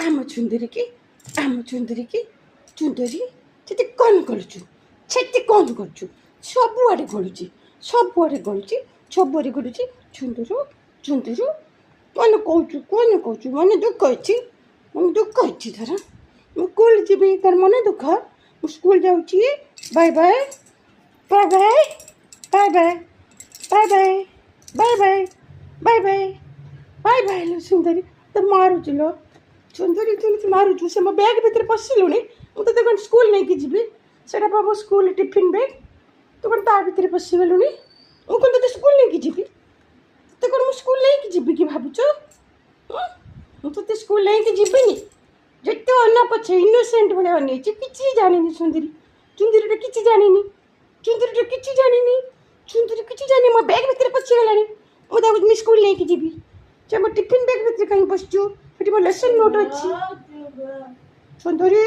ଆମ ଚୁନ୍ଦରୀକି ଚୁନ୍ଦରୀ ସେଠି କ'ଣ କରୁଛୁ? ସବୁଆଡ଼େ ଗଳୁଛି ଚୁନ୍ଦୁରୁ କ'ଣ କହୁଛୁ? ମନେ ଦୁଃଖ ଅଛି ଧର ମୁଁ ସ୍କୁଲ ଯିବି, ତାର ମନେ ଦୁଃଖ। ମୁଁ ସ୍କୁଲ ଯାଉଛି। Bye bye bye bye bye bye bye bye bye bye bye bye bye bye ଲୋ ସୁନ୍ଦରୀ। ତ ମାରୁଛୁ ଲୋ ସୁନ୍ଦରୀ, ତୁ ମାରୁଛୁ। ସେ ମୋ ବ୍ୟାଗ୍ ଭିତରେ ପଶିଲୁଣି। ମୁଁ ତୋତେ କ'ଣ ସ୍କୁଲ ନେଇକି ଯିବି? ସେଇଟା ବାବୁ ସ୍କୁଲ ଟିଫିନ୍ ବ୍ୟାଗ୍। ତୁ କ'ଣ ତା ଭିତରେ ପଶିଗଲୁଣି? ମୁଁ କ'ଣ ତୋତେ ସ୍କୁଲ ନେଇକି ଯିବି? ତୋତେ କ'ଣ ମୁଁ ସ୍କୁଲ ନେଇକି ଯିବି କି ଭାବୁଛୁ? ମୁଁ ତୋତେ ସ୍କୁଲ ନେଇକି ଯିବିନି। ଯେତେ ଅନା ପଛେ ଇନୋସେଣ୍ଟ ଭଳିଆ ଅନେଇଛି, କିଛି ଜାଣିନି ସୁନ୍ଦରୀ। ଚୁନ୍ଦରୀଟା କିଛି ଜାଣିନି। ମୋ ବ୍ୟାଗ୍ ଭିତରେ ପଶିଗଲାଣି। ମୁଁ ତାକୁ ସ୍କୁଲ ନେଇକି ଯିବି। ସେ ମୋ ଟିଫିନ୍ ବ୍ୟାଗ୍ ଭିତରେ କାହିଁ ପଶିଛୁ? ସେଠି ମୋ ଲେସନ୍ ନୋଟ୍ ଅଛି ସୁନ୍ଦରୀ।